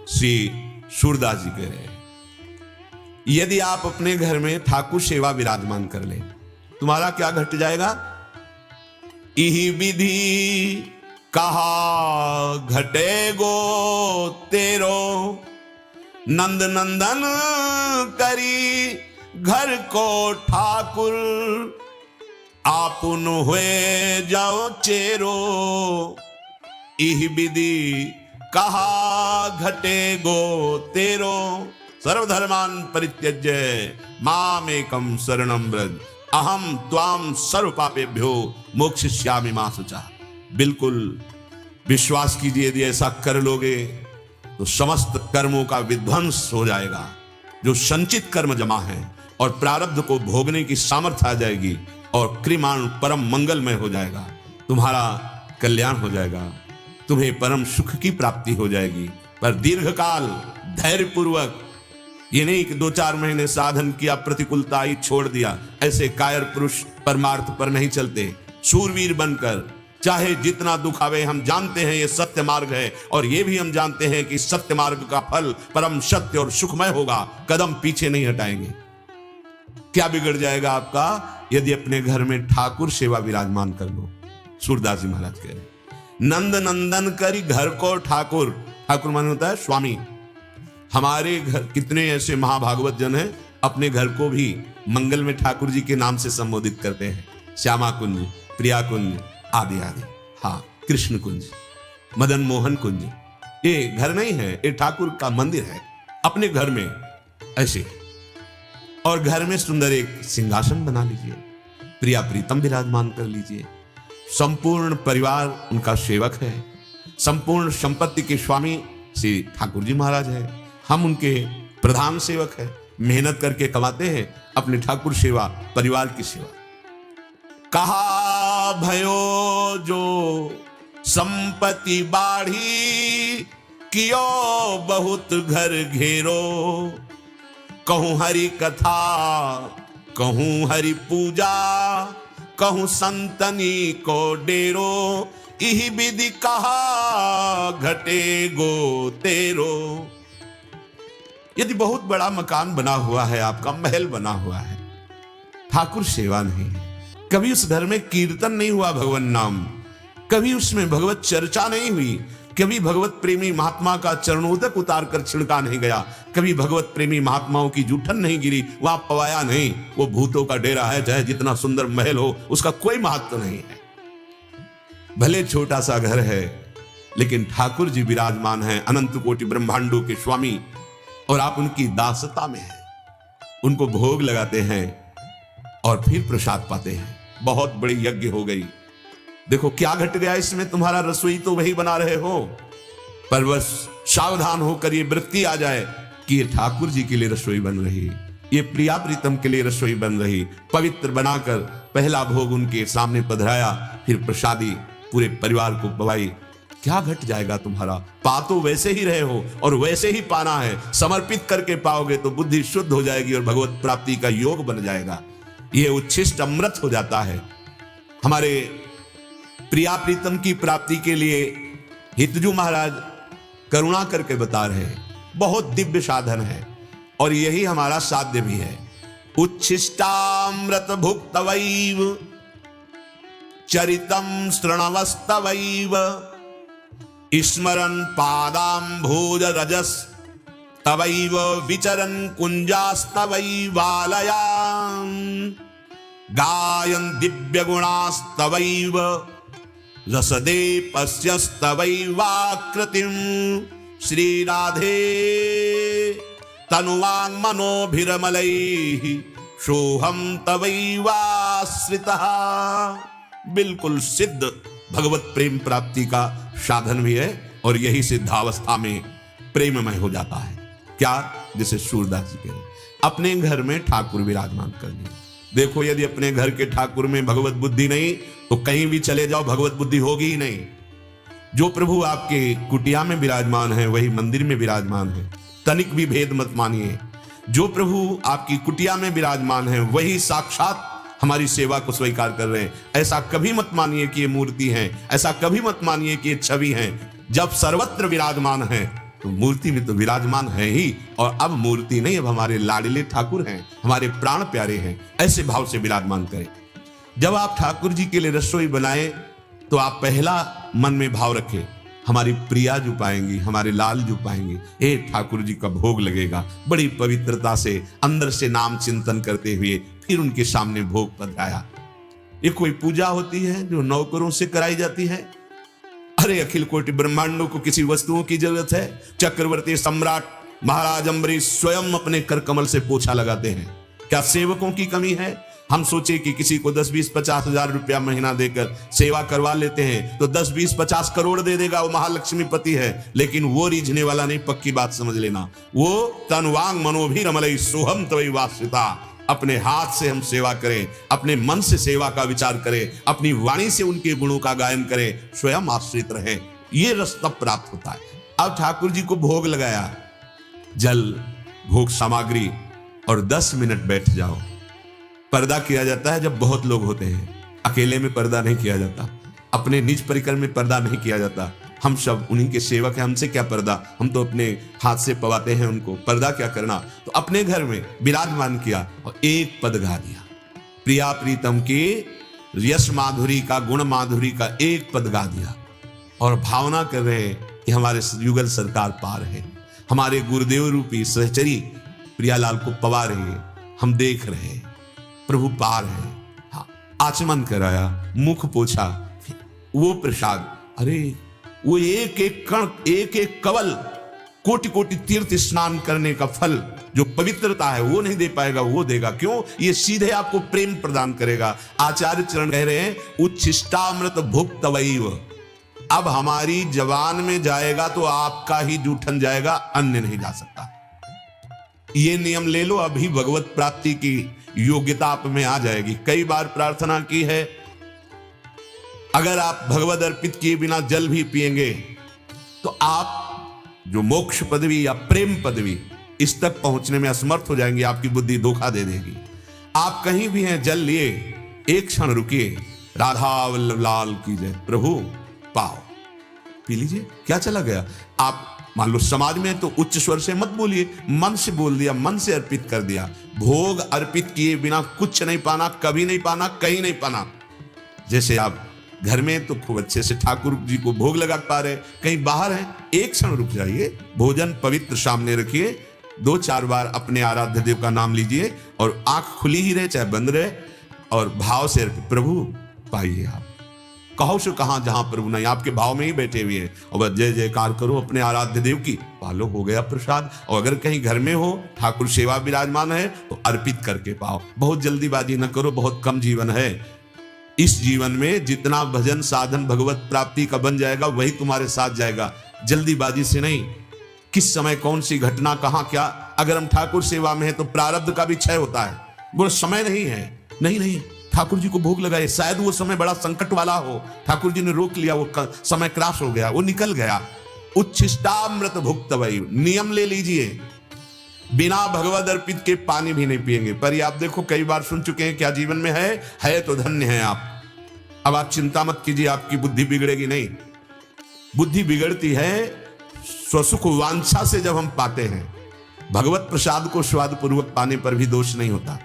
श्री सूरदास जी कह रहे हैं, यदि आप अपने घर में ठाकुर सेवा विराजमान कर लें, तुम्हारा क्या घट जाएगा? इही विधि कहा घटे गो तेरो, नंद नंदन करी घर को ठाकुर, आपुन हुए जाओ चेरो। इह विधि कहा घटे गो तेरो, सर्वधर्मान परित्यज्य मामेकं शरणं व्रज, अहम त्वाम सर्व पापेभ्यो मोक्षयिष्यामि मा शुचः। बिल्कुल विश्वास कीजिए, यदि ऐसा कर लोगे तो समस्त कर्मों का विध्वंस हो जाएगा। जो संचित कर्म जमा है और प्रारब्ध को भोगने की सामर्थ्य आ जाएगी और क्रियाण परम मंगलमय हो जाएगा, तुम्हारा कल्याण हो जाएगा, तुम्हें परम सुख की प्राप्ति हो जाएगी। पर दीर्घकाल धैर्य पूर्वक, ये नहीं कि 2-4 महीने साधन किया, प्रतिकूलता आई, छोड़ दिया, ऐसे कायर पुरुष परमार्थ पर नहीं चलते। शूरवीर बनकर चाहे जितना दुख आवे, हम जानते हैं ये सत्य मार्ग है और ये भी हम जानते हैं कि सत्य मार्ग का फल परम सत्य और सुखमय होगा, कदम पीछे नहीं हटाएंगे। क्या बिगड़ जाएगा आपका? यदि अपने घर में ठाकुर सेवा विराजमान कर लो। सूरदास जी महाराज कह रहे, नंद नंदन करी घर को ठाकुर। ठाकुर माने होता है स्वामी। हमारे घर कितने ऐसे महाभागवत जन हैं, अपने घर को भी मंगल में ठाकुर जी के नाम से संबोधित करते हैं। श्यामा कुंज, प्रिया कुंज आदि आदि, हाँ, कृष्ण कुंज, मदन मोहन कुंज। ये घर नहीं है, ये ठाकुर का मंदिर है अपने घर में ऐसे। और घर में सुंदर एक सिंहासन बना लीजिए, प्रिया प्रीतम विराजमान कर लीजिए। संपूर्ण परिवार उनका सेवक है, संपूर्ण संपत्ति के स्वामी श्री ठाकुर जी महाराज है, हम उनके प्रधान सेवक है, मेहनत करके कमाते हैं अपने ठाकुर सेवा, परिवार की सेवा। कहा भयो जो संपत्ति बाढ़ी, कियो बहुत घर घेरो, कहूं हरि कथा कहूं हरि पूजा, कहूं संतनी को डेरो, इही विधि कहा घटे गो तेरो। यदि बहुत बड़ा मकान बना हुआ है, आपका महल बना हुआ है, ठाकुर सेवा नहीं है, कभी उस घर में कीर्तन नहीं हुआ भगवान नाम, कभी उसमें भगवत चर्चा नहीं हुई, कभी भगवत प्रेमी महात्मा का चरणोदक उतार कर छिड़का नहीं गया, कभी भगवत प्रेमी महात्माओं की जूठन नहीं गिरी, वहां पवाया नहीं, वो भूतों का डेरा है। चाहे जितना सुंदर महल हो, उसका कोई महत्व नहीं है। भले छोटा सा घर है, लेकिन ठाकुर जी विराजमान है, अनंत कोटि ब्रह्मांडों के स्वामी, और आप उनकी दासता में हैं, उनको भोग लगाते हैं और फिर प्रसाद पाते हैं। बहुत बड़ी यज्ञ हो गई। देखो क्या घट गया इसमें, तुम्हारा रसोई तो वही बना रहे हो, पर बस सावधान होकर ये वृत्ति आ जाए कि ये ठाकुर जी के लिए रसोई बन रही, ये प्रिया प्रीतम के लिए रसोई बन रही। पवित्र बनाकर पहला भोग उनके सामने पधराया, फिर प्रसादी पूरे परिवार को पवाई। क्या घट जाएगा तुम्हारा? पा तो वैसे ही रहे हो और वैसे ही पाना है। समर्पित करके पाओगे तो बुद्धि शुद्ध हो जाएगी और भगवत प्राप्ति का योग बन जाएगा। ये उच्छिष्ट अमृत हो जाता है। हमारे प्रिया प्रीतम की प्राप्ति के लिए हितजू महाराज करुणा करके बता रहे हैं, बहुत दिव्य साधन है और यही हमारा साध्य भी है। उच्छिष्टामृत भुक्तवैव चरितम शृणवस्तवैव, स्मरन् पादाम्भोज रजस तवैव, विचरन् कुंजास्तवैवालयां, गायन् दिव्य गुणास्तवैव, रसदे पश्यस्तवैवाकृतिं, श्री राधे तनुवांग मनोभिरमलैः, सोहम तवैवाश्रितः। बिल्कुल सिद्ध भगवत प्रेम प्राप्ति का साधन भी है और यही सिद्धावस्था में प्रेममय हो जाता है। क्या? जैसे सूरदास जी कह, अपने घर में ठाकुर विराजमान कर दिए। देखो, यदि अपने घर के ठाकुर में भगवत बुद्धि नहीं तो कहीं भी चले जाओ भगवत बुद्धि होगी ही नहीं। जो प्रभु आपके कुटिया में विराजमान है वही मंदिर में विराजमान है, तनिक भी भेद मत मानिए। जो प्रभु आपकी कुटिया में विराजमान है वही साक्षात हमारी सेवा को स्वीकार कर रहे हैं। ऐसा कभी मत मानिए कि ये मूर्ति है, ऐसा कभी मत मानिए कि ये छवि है। जब सर्वत्र विराजमान है तो मूर्ति में तो विराजमान है ही, और अब मूर्ति नहीं, अब हमारे लाडले ठाकुर हैं, हमारे प्राण प्यारे हैं, ऐसे भाव से विराजमान करें। जब आप ठाकुर जी के लिए रसोई बनाएं तो आप पहला मन में भाव रखें, हमारी प्रिया जो पाएंगी, हमारे लाल जो पाएंगे, हे ठाकुर जी का भोग लगेगा। बड़ी पवित्रता से अंदर से नाम चिंतन करते हुए फिर उनके सामने भोग पधराया। ये कोई पूजा होती है जो नौकरों से कराई जाती है? अरे अखिल कोटि ब्रह्मांडों को किसी वस्तुओं की जरूरत है? चक्रवर्ती सम्राट महाराज अम्बरीश स्वयं अपने कर कमल से पोछा लगाते हैं, क्या सेवकों की कमी है? हम सोचे कि किसी को 10, 20, 50 हजार रुपया महीना देकर सेवा करवा लेते हैं तो 10, 20, 50 करोड़ दे देगा, वो महालक्ष्मी पति है। लेकिन वो रीझने वाला नहीं, पक्की बात समझ लेना। वो तन वांग मनोभिरमलई सोहम तवै वासिता, अपने हाथ से हम सेवा करें, अपने मन से सेवा का विचार करें, अपनी वाणी से उनके गुणों का गायन करें, स्वयं आश्रित रहे, ये रस तब प्राप्त होता है। अब ठाकुर जी को भोग लगाया, जल, भोग सामग्री, और 10 मिनट बैठ जाओ। पर्दा किया जाता है जब बहुत लोग होते हैं, अकेले में पर्दा नहीं किया जाता, अपने निज परिकर में पर्दा नहीं किया जाता। हम सब उन्हीं के सेवक हैं, हमसे क्या पर्दा, हम तो अपने हाथ से पवाते हैं उनको, पर्दा क्या करना। तो अपने घर में विराजमान किया और एक पद गा दिया, प्रिया प्रीतम की यश माधुरी का, गुण माधुरी का एक पद गा दिया, और भावना कर रहे हैं कि हमारे युगल सरकार पार है, हमारे गुरुदेव रूपी सहचरी प्रियालाल को पवा रहे हैं, हम देख रहे हैं, प्रभु पार है। हाँ, आचमन कराया, मुख पोछा, वो प्रसाद, अरे वो एक एक कण, एक एक कवल, कोटि कोटि तीर्थ स्नान करने का फल, जो पवित्रता है वो नहीं दे पाएगा, वो देगा। क्यों? ये सीधे आपको प्रेम प्रदान करेगा। आचार्य चरण कह रहे हैं, उच्छिष्टामृत भुक्तवैव, अब हमारी जवान में जाएगा तो आपका ही जूठन जाएगा, अन्य नहीं जा सकता। ये नियम ले लो, अभी भगवत प्राप्ति की योग्यता आप में आ जाएगी। कई बार प्रार्थना की है, अगर आप भगवत अर्पित किए बिना जल भी पिएंगे तो आप जो मोक्ष पदवी या प्रेम पदवी, इस तक पहुंचने में असमर्थ हो जाएंगे, आपकी बुद्धि धोखा दे देगी। आप कहीं भी हैं, जल लिए, एक क्षण रुकिए, राधा वल्लभ लाल की जय, प्रभु पाओ, पी लीजिए, क्या चला गया। आप मान लो समाज में तो उच्च स्वर से मत बोलिए, मन से बोल दिया, मन से अर्पित कर दिया। भोग अर्पित किए बिना कुछ नहीं पाना, कभी नहीं पाना, कहीं नहीं पाना। जैसे आप घर में तो खूब अच्छे से ठाकुर जी को भोग लगा पा रहे, कहीं बाहर हैं, एक क्षण रुक जाइए, भोजन पवित्र सामने रखिए, 2-4 बार अपने आराध्य देव का नाम लीजिए, और आंख खुली ही रहे चाहे बंद रहे, और भाव से प्रभु पाइए। आप कहो से कहां, जहां प्रभु नहीं, आपके भाव में ही बैठे हुए हैं, और बस जय जयकार करो अपने आराध्य देव की, पालो, हो गया प्रसाद। और अगर कहीं घर में हो, ठाकुर सेवा विराजमान है, तो अर्पित करके पाओ। बहुत जल्दीबाजी न करो, बहुत कम जीवन है। इस जीवन में जितना भजन साधन भगवत प्राप्ति का बन जाएगा, वही तुम्हारे साथ जाएगा, जल्दीबाजी से नहीं। किस समय कौन सी घटना, कहां क्या। अगर हम ठाकुर सेवा में है तो प्रारब्ध का भी क्षय होता है, वो समय नहीं है। नहीं, ठाकुर जी को भोग लगाए, शायद वो समय बड़ा संकट वाला हो, ठाकुर जी ने रोक लिया, वो समय क्रॉस हो गया, वो निकल गया। उच्छिष्टामृत भुक्तवै, नियम ले लीजिए, बिना भगवद अर्पित के पानी भी नहीं पिएंगे। पर ये आप देखो, कई बार सुन चुके हैं, क्या जीवन में है तो धन्य है आप। अब आप चिंता मत कीजिए, आपकी बुद्धि बिगड़ेगी नहीं। बुद्धि बिगड़ती है स्वसुख वांछा से, जब हम पाते हैं। भगवत प्रसाद को स्वाद पूर्वक पाने पर भी दोष नहीं होता।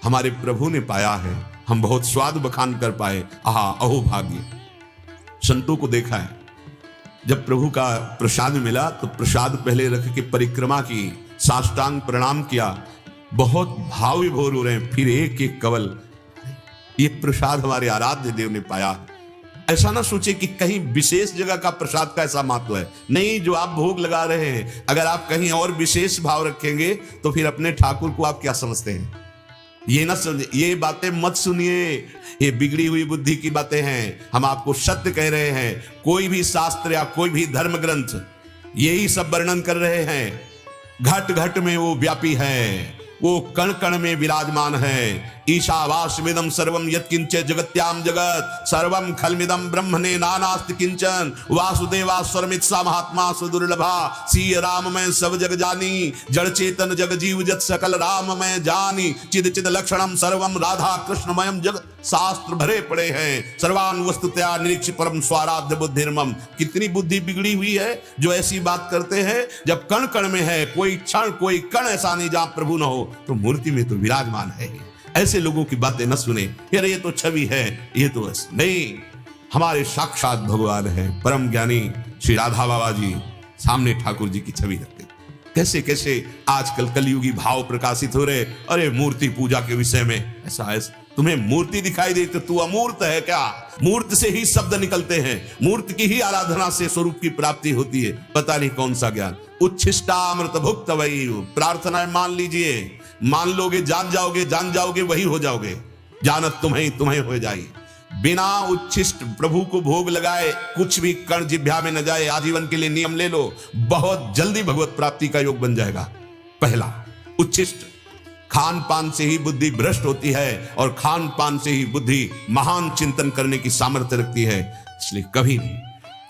हमारे प्रभु ने पाया है, हम बहुत स्वाद बखान कर पाए, आहा अहो भाग्य। संतों को देखा है, जब प्रभु का प्रसाद मिला तो प्रसाद पहले रख के परिक्रमा की, साष्टांग प्रणाम किया, बहुत भाव विभोर हो रहे हैं, फिर एक एक कवल, ये प्रसाद हमारे आराध्य देव ने पाया। ऐसा ना सोचे कि कहीं विशेष जगह का प्रसाद का ऐसा महत्व है, नहीं। जो आप भोग लगा रहे हैं, अगर आप कहीं और विशेष भाव रखेंगे तो फिर अपने ठाकुर को आप क्या समझते हैं। ये ना समझे, ये बातें मत सुनिए, ये बिगड़ी हुई बुद्धि की बातें हैं। हम आपको सत्य कह रहे हैं। कोई भी शास्त्र या कोई भी धर्म ग्रंथ यही सब वर्णन कर रहे हैं। घट घट में वो व्यापी है, वो कण कण में विराजमान है। ईशावास्यमिदं सर्वं यत्किंच जगत्याम जगत सर्वं खलमिदं ब्रह्मणे नानास्ति किंचन वासुदेवास्वरमित सा महात्मा सुदुर्लभा सी राम मैं सब जग जानी जड़ चेतन जग जीव जत सकल राम मैं जानी चिद चिद लक्षणम सर्वम राधा कृष्णमयम जगत शास्त्र भरे पड़े हैं सर्वान वस्तुतया निरीक्ष परम स्वाराध्य बुद्धिर्मम। कितनी बुद्धि बिगड़ी हुई है जो ऐसी बात करते हैं। जब कण कण में है, कोई क्षण कोई कण ऐसा नहीं जहां प्रभु न हो, तो मूर्ति में तो विराजमान है। ऐसे लोगों की बातें न सुने, यार ये तो छवि है, ये तो नहीं, हमारे साक्षात भगवान है। परम ज्ञानी श्री राधा बाबा जी सामने ठाकुर जी की छवि रखते। कैसे कैसे आजकल कलयुगी भाव प्रकाशित हो रहे। अरे मूर्ति पूजा के विषय में ऐसा तुम्हें मूर्ति दिखाई दे तो तू अमूर्त है क्या? मूर्त से ही शब्द निकलते हैं, मूर्ति की ही आराधना से स्वरूप की प्राप्ति होती है। पता नहीं कौन सा ज्ञान। उच्छिष्टामृत भुक्त वही प्रार्थना मान लीजिए, मान लोगे जान जाओगे वही हो जाओगे। जानत तुम्हें हो जाए। बिना उच्छिष्ट प्रभु को भोग लगाए कुछ भी कण जिह्वा में न जाए। आजीवन के लिए नियम ले लो, बहुत जल्दी भगवत प्राप्ति का योग बन जाएगा। पहला उच्छिष्ट, खान पान से ही बुद्धि भ्रष्ट होती है और खान पान से ही बुद्धि महान चिंतन करने की सामर्थ्य रखती है। इसलिए कभी नहीं,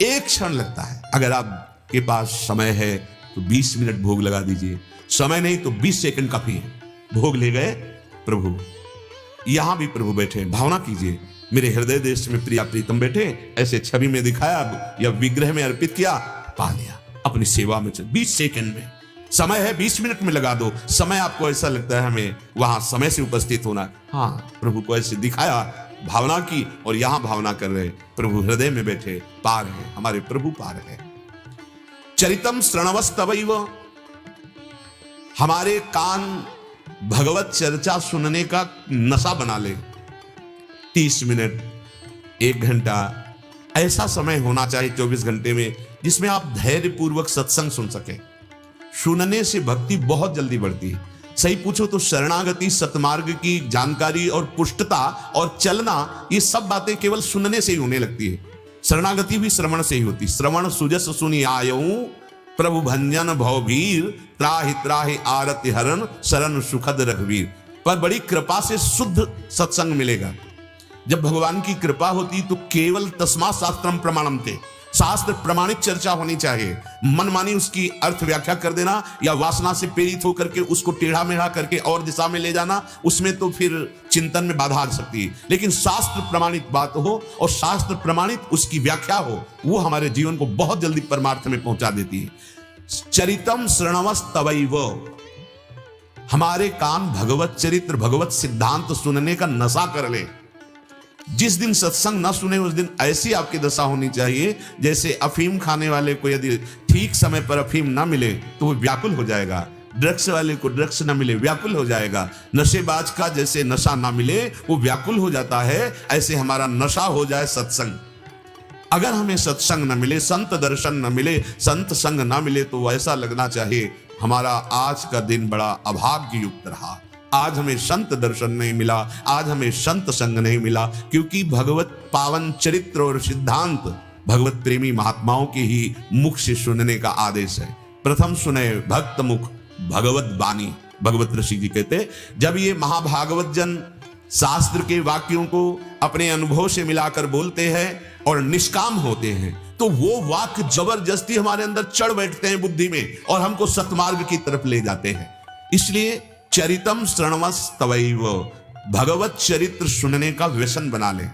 एक क्षण लगता है। अगर आपके पास समय है तो 20 मिनट भोग लगा दीजिए, समय नहीं तो 20 सेकंड काफी है। भोग ले गए प्रभु, यहां भी प्रभु बैठे, भावना कीजिए मेरे हृदय देश में प्रिया प्रीतम बैठे, ऐसे छवि में दिखाया या विग्रह में अर्पित किया, पा लिया अपनी सेवा में। 20 सेकंड में समय है, 20 मिनट में लगा दो। समय आपको ऐसा लगता है हमें वहां समय से उपस्थित होना, हाँ प्रभु को ऐसे दिखाया, भावना की और यहां भावना कर रहे, प्रभु हृदय में बैठे, पार है, हमारे प्रभु पार है। चरितम श्रणवस्तवैव, हमारे कान भगवत चर्चा सुनने का नशा बना ले। 30 मिनट, 1 घंटा ऐसा समय होना चाहिए 24 घंटे में जिसमें आप धैर्य पूर्वक सत्संग सुन सके। सुनने से भक्ति बहुत जल्दी बढ़ती है। सही पूछो तो शरणागति, सतमार्ग की जानकारी और पुष्टता और चलना, ये सब बातें केवल सुनने से ही होने लगती है। शरणागति भी श्रवण से ही होती। श्रवण सुजस सुनि आयऊ प्रभु भंजन भवभीर त्राहि त्राहि आरति हरण शरण सुखद रघुवीर। पर बड़ी कृपा से शुद्ध सत्संग मिलेगा। जब भगवान की कृपा होती तो केवल तस्मा शास्त्रम प्रमाणम थे, शास्त्र प्रमाणित चर्चा होनी चाहिए। मनमानी उसकी अर्थ व्याख्या कर देना या वासना से प्रेरित होकर के उसको टेढ़ा मेढ़ा करके और दिशा में ले जाना, उसमें तो फिर चिंतन में बाधा आ सकती है। लेकिन शास्त्र प्रमाणित बात हो और शास्त्र प्रमाणित उसकी व्याख्या हो, वो हमारे जीवन को बहुत जल्दी परमार्थ में पहुंचा देती है। चरितम श्रणवस्तवैव, हमारे कान भगवत चरित्र, भगवत सिद्धांत सुनने का नशा कर ले। जिस दिन सत्संग ना सुने उस दिन ऐसी आपकी दशा होनी चाहिए जैसे अफीम खाने वाले को यदि ठीक समय पर अफीम ना मिले तो वो व्याकुल हो जाएगा। ड्रग्स वाले को ड्रग्स ना मिले व्याकुल हो जाएगा। नशेबाज का जैसे नशा ना मिले वो व्याकुल हो जाता है, ऐसे हमारा नशा हो जाए सत्संग। अगर हमें सत्संग न मिले, संत दर्शन न मिले, संत संग न मिले, तो ऐसा लगना चाहिए हमारा आज का दिन बड़ा अभाग्य युक्त रहा। आज हमें संत दर्शन नहीं मिला, आज हमें संत संग नहीं मिला, क्योंकि भगवत पावन चरित्र और सिद्धांत भगवत प्रेमी महात्माओं के ही मुख से सुनने का आदेश है। प्रथम सुने भक्त मुख भगवत बानी। भगवत ऋषि जी कहते, जब ये महाभागवत जन शास्त्र के वाक्यों को अपने अनुभव से मिलाकर बोलते हैं और निष्काम होते हैं, तो वो वाक्य जबरदस्ती हमारे अंदर चढ़ बैठते हैं बुद्धि में और हमको सतमार्ग की तरफ ले जाते हैं। इसलिए चरितम श्रणवस्तवैव, भगवत चरित्र सुनने का व्यसन बना लें।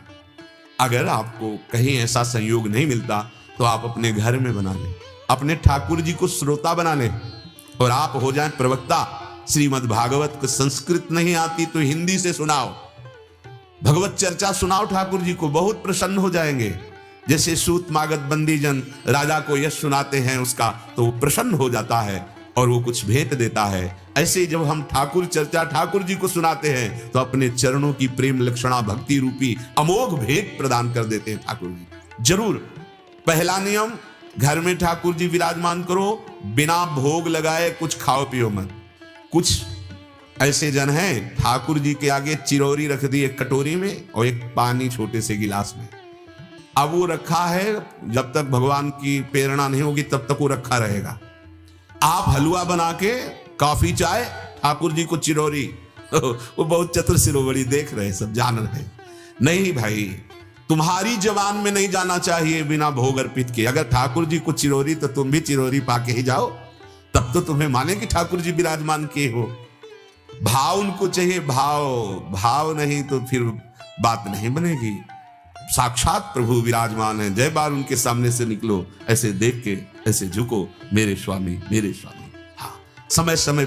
अगर आपको कहीं ऐसा संयोग नहीं मिलता तो आप अपने घर में बना लें, अपने ठाकुर जी को श्रोता बना लें और आप हो जाएं प्रवक्ता। श्रीमद् भागवत को संस्कृत नहीं आती तो हिंदी से सुनाओ, भगवत चर्चा सुनाओ ठाकुर जी को, बहुत प्रसन्न हो जाएंगे। जैसे सूत मागध बंदी जन राजा को यश सुनाते हैं उसका, तो प्रसन्न हो जाता है और वो कुछ भेंट देता है। ऐसे जब हम ठाकुर चर्चा ठाकुर जी को सुनाते हैं तो अपने चरणों की प्रेम लक्षणा भक्ति रूपी अमोघ भेंट प्रदान कर देते हैं ठाकुर जी। जरूर पहला नियम, घर में ठाकुर जी विराजमान करो, बिना भोग लगाए कुछ खाओ पियो मत। कुछ ऐसे जन हैं ठाकुर जी के आगे चिरौरी रख दी एक कटोरी में और एक पानी छोटे से गिलास में। अब वो रखा है, जब तक भगवान की प्रेरणा नहीं होगी तब तक वो रखा रहेगा। आप हलवा बना के, कॉफी चाय, ठाकुर जी को चिरौरी, वो बहुत चतुर शिरोमणि देख रहे, सब जान रहे। नहीं भाई, तुम्हारी जवान में नहीं जाना चाहिए बिना भोग अर्पित के। अगर ठाकुर जी को चिरोरी तो तुम भी चिरोरी पाके ही जाओ, तब तो तुम्हें माने कि ठाकुर जी विराजमान किए हो। भाव उनको चाहिए, भाव नहीं तो फिर बात नहीं बनेगी। साक्षात प्रभु विराजमान है, जय बार उनके सामने से निकलो, ऐसे देख के ऐसे झुको, मेरे स्वामी मेरे स्वामी। हाँ, समय समय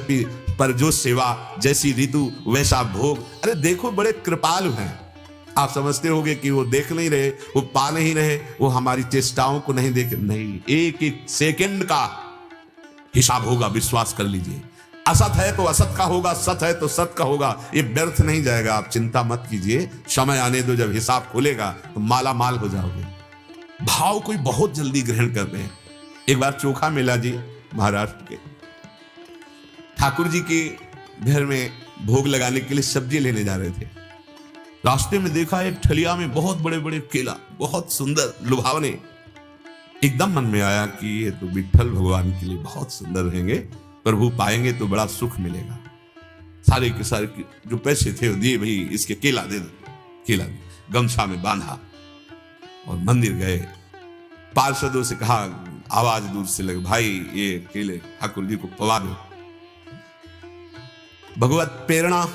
पर जो सेवा, जैसी ऋतु वैसा भोग। अरे देखो, बड़े कृपालु हैं। आप समझते होंगे कि वो देख नहीं रहे, वो पा नहीं रहे, वो हमारी चेष्टाओं को नहीं देख, नहीं, एक एक सेकंड का हिसाब होगा, विश्वास कर लीजिए। असत है तो असत का होगा, सत है तो सत का होगा, ये व्यर्थ नहीं जाएगा। आप चिंता मत कीजिए, समय आने दो, जब हिसाब खुलेगा तो माला माल हो जाओगे। भाव कोई बहुत जल्दी ग्रहण करते हैं। एक बार चोखा मेला जी महाराष्ट्र के, ठाकुर जी के घर में भोग लगाने के लिए सब्जी लेने जा रहे थे। रास्ते में देखा एक ठलिया में बहुत बड़े बड़े केला, बहुत सुंदर लुभावने। एकदम मन में आया कि ये तो विठ्ठल भगवान के लिए बहुत सुंदर रहेंगे, प्रभु पाएंगे तो बड़ा सुख मिलेगा। सारे के सारे जो पैसे थे वो दिए, भाई इसके केला दे दो। केला गमछा में बांधा और मंदिर गए। पार्षदों से कहा, आवाज दूर से लगे, भाई ये केले ठाकुर जी को पवा दो। भगवत प्रेरणा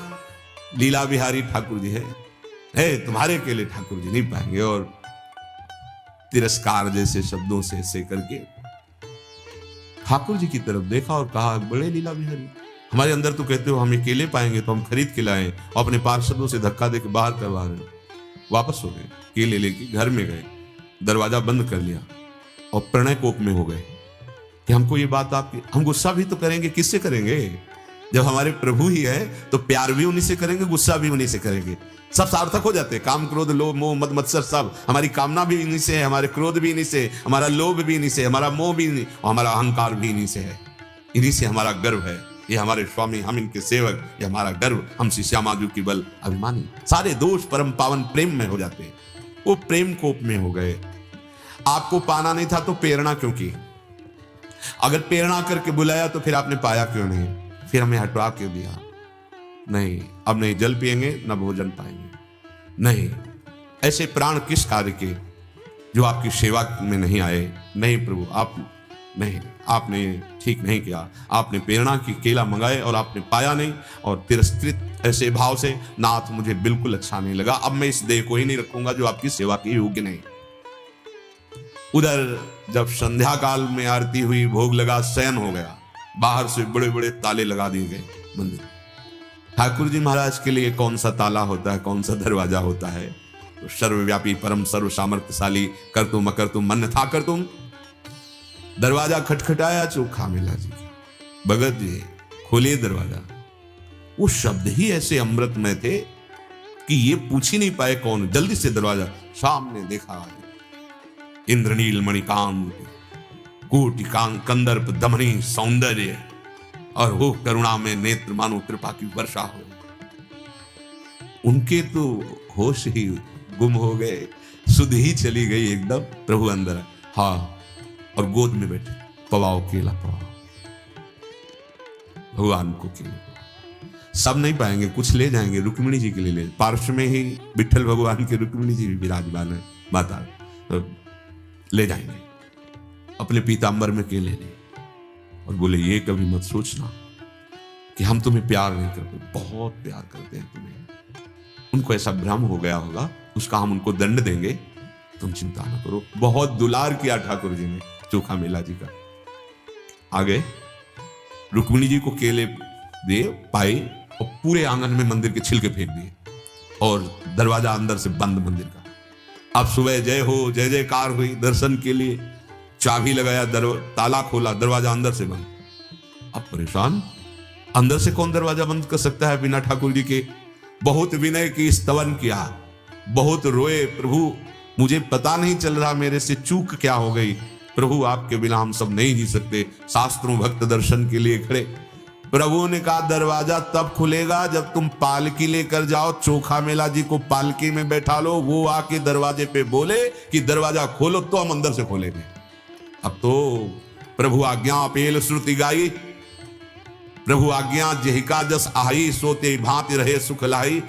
लीला बिहारी ठाकुर जी है, तुम्हारे केले ठाकुर जी नहीं पाएंगे। और तिरस्कार जैसे शब्दों से ऐसे करके ठाकुर जी की तरफ देखा और कहा, बड़े लीला बिहारी, हमारे अंदर तो कहते हो हम केले पाएंगे तो हम खरीद के लाए, और अपने पार्षदों से धक्का देकर बाहर करवा रहे हो। वापस हो गए, केले लेके घर में गए, दरवाजा बंद कर लिया और प्रणय कोप में हो गए कि हमको ये बात आपकी, हम गुस्सा भी तो करेंगे, किससे करेंगे? जब हमारे प्रभु ही है तो प्यार भी उन्हीं से करेंगे, गुस्सा भी उन्हीं से करेंगे। सब सार्थक हो जाते हैं। काम क्रोध लोभ मोह मद मत्सर सब, हमारी कामना भी इन्हीं से है, हमारे क्रोध भी इन्हीं से, हमारा लोभ भी इन्हीं से, हमारा मोह भी इन्हीं, और हमारा अहंकार भी इन्हीं से है। इन्हीं से हमारा गर्व है। ये हमारे स्वामी, हम इनके सेवक, ये हमारा गर्व, हम श्यामाजू की बल अभिमानी। सारे दोष परम पावन प्रेम में हो जाते हैं। वो प्रेम कोप में हो गए। आपको पाना नहीं था तो प्रेरणा क्यों की? अगर प्रेरणा करके बुलाया तो फिर आपने पाया क्यों नहीं? फिर हमें हटवा क्यों दिया? नहीं, अब नहीं जल पिएंगे न भोजन पाएंगे। नहीं, ऐसे प्राण किस कार्य के जो आपकी सेवा में नहीं आए? नहीं प्रभु, आप नहीं, आपने ठीक नहीं किया। आपने प्रेरणा की केला मंगाए और आपने पाया नहीं, और तिरस्कृत ऐसे भाव से, नाथ मुझे बिल्कुल अच्छा नहीं लगा, अब मैं इस देह को ही नहीं रखूंगा जो आपकी सेवा के योग्य नहीं। उधर जब संध्या काल में आरती हुई, भोग लगा, शयन हो गया। बाहर से बड़े बड़े ताले लगा दिए गए मंदिर। ठाकुर जी महाराज के लिए कौन सा ताला होता है, कौन सा दरवाजा होता है? तो सर्वव्यापी परम सर्व सामर्थ्यशाली कर तुम अकर तुम मन था कर तुम। दरवाजा खटखटाया, चोखा मेला जी का, भगत जी खोलिए दरवाजा। वो शब्द ही ऐसे अमृतमय थे कि ये पूछ ही नहीं पाए कौन। जल्दी से दरवाजा, सामने देखा इंद्रनील मणिकांत कोटि कंदर्प दमनी सौंदर्य, और वो करुणा में नेत्र मानो कृपा की वर्षा हो। उनके तो होश ही गुम हो गए, सुध ही चली गई एकदम। प्रभु अंदर, हाँ, और गोद में बैठे, पवाओ केला पवाओ, भगवान को केला। सब नहीं पाएंगे, कुछ ले जाएंगे, रुक्मिणी जी के लिए ले। पार्श्व में ही विठ्ठल भगवान के रुक्मिणी जी भी विराजमान है, माता, तो ले जाएंगे। अपने पीतांबर में केले ले, और बोले ये कभी मत सोचना कि हम तुम्हें प्यार नहीं करते, बहुत प्यार करते हैं तुम्हें। उनको ऐसा भ्रम हो गया होगा, उसका हम उनको दंड देंगे, तुम चिंता ना करो। बहुत दुलार किया ठाकुर जी ने चोखा मेला जी का। आगे रुक्मिणी जी को केले दिए, पाए, और पूरे आंगन में मंदिर के छिलके फेंक दिए, और दरवाजा अंदर से बंद मंदिर का। अब सुबह जय हो, जय जयकार हुई दर्शन के लिए। चाबी लगाया, ताला खोला, दरवाजा अंदर से बंद। अब परेशान, अंदर से कौन दरवाजा बंद कर सकता है बिना ठाकुर जी के? बहुत विनय की स्तवन किया, बहुत रोए, प्रभु मुझे पता नहीं चल रहा, मेरे से चूक क्या हो गई। प्रभु आपके बिना हम सब नहीं जी सकते। शास्त्रों भक्त दर्शन के लिए खड़े। प्रभु ने कहा दरवाजा तब खुलेगा जब तुम पालकी लेकर जाओ, चोखा मेला जी को पालकी में बैठा लो, वो आके दरवाजे पे बोले कि दरवाजा खोलो, तो हम अंदर से खोलेंगे। अब तो प्रभु आज्ञा पेल श्रुति गाई, प्रभु आज्ञा जेहिका जस आई, सोते भांति रहे सुख लाई।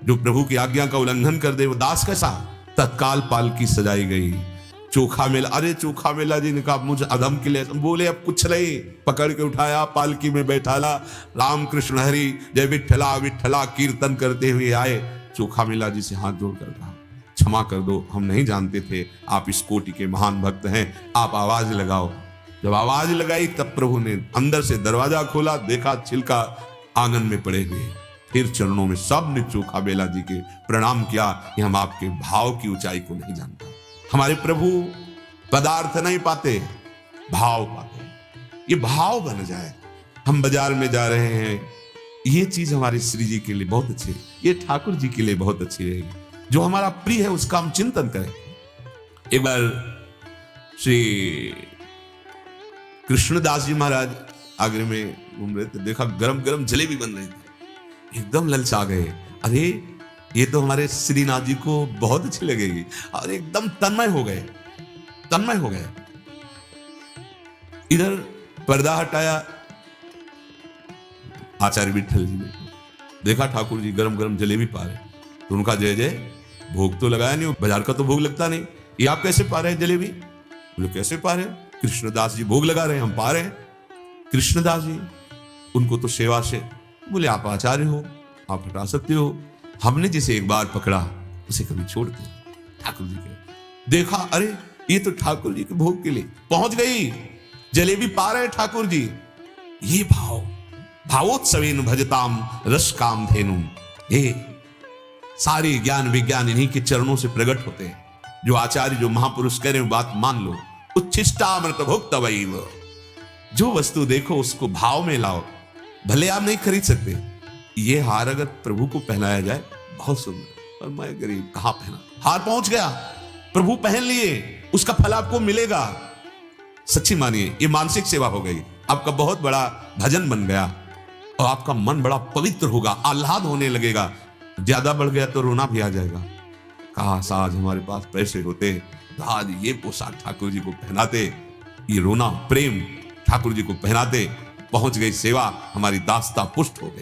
जो प्रभु की आज्ञा का उल्लंघन कर दे वो दास कैसा? तत्काल पालकी सजाई गई। चोखा मेला, अरे चोखा मेला जी ने कहा मुझे अधम के लिए, बोले अब कुछ नहीं, पकड़ के उठाया, पालकी में बैठाला, राम कृष्ण हरि जय विठला विठला कीर्तन करते हुए आए। चोखा मेला जी से हाथ जोड़कर कहा क्षमा कर दो, हम नहीं जानते थे आप इस कोटि के महान भक्त हैं, आप आवाज लगाओ। जब आवाज लगाई तब प्रभु ने अंदर से दरवाजा खोला, देखा छिलका आंगन में पड़े हुए। फिर चरणों में सब ने चोखा बेला जी के प्रणाम किया कि हम आपके भाव की ऊंचाई को नहीं जानते। हमारे प्रभु पदार्थ नहीं पाते, भाव पाते। ये भाव बन जाए। हम बाजार में जा रहे हैं, ये चीज हमारे श्री जी के लिए बहुत अच्छी, ये ठाकुर जी के लिए बहुत अच्छी रहेगी। जो हमारा प्रिय है उसका हम चिंतन करें। एक बार श्री कृष्णदास जी महाराज आगरे में घूम रहे थे, देखा गरम गरम जलेबी बन रही थी, एकदम ललचा गए। अरे ये तो हमारे श्रीनाथ जी को बहुत अच्छी लगेगी, और एकदम तन्मय हो गए, तन्मय हो गए। इधर पर्दा हटाया, आचार्य विठल जी ने देखा ठाकुर जी गरम गरम जलेबी पा रहे, तो उनका जय जय, भोग तो लगाया नहीं, बाजार का तो भोग लगता नहीं, ये आप कैसे पा रहे हैं जलेबी? बोले कैसे पा रहे हैं? कृष्णदास जी भोग लगा रहे हैं, हम पा रहे हैं। कृष्णदास जी, उनको तो सेवा से, बोले आप आचार्य हो, आप हटा सकते हो, हमने जिसे एक बार पकड़ा उसे कभी छोड़ते। ठाकुर जी के देखा, अरे ये तो ठाकुर जी के भोग के लिए पहुंच गई, जलेबी पा रहे ठाकुर जी। ये भाव, भावोत्सवेन भजताम रस काम धेनु, ये सारे ज्ञान विज्ञान इन्हीं के चरणों से प्रकट होते हैं। जो आचार्य, जो महापुरुष कह रहे हैं बात मान लो। उच्छिष्टामृत भुक्त वैव, जो वस्तु देखो उसको भाव में लाओ, भले आप नहीं खरीद सकते। ये हार अगर प्रभु को पहनाया जाए बहुत सुंदर, और मैं गरीब कहां पहना, हार पहुंच गया, प्रभु पहन लिए, उसका फल आपको मिलेगा। सच्ची मानिए ये मानसिक सेवा हो गई, आपका बहुत बड़ा भजन बन गया, और आपका मन बड़ा पवित्र होगा, आह्लाद होने लगेगा। ज्यादा बढ़ गया तो रोना भी आ जाएगा। काश आज हमारे पास पैसे होते तो आज ये पोशाक ठाकुर जी को पहनाते, ये रोना प्रेम ठाकुर जी को पहनाते। पहुंच गई सेवा, हमारी दास्ता पुष्ट हो गई।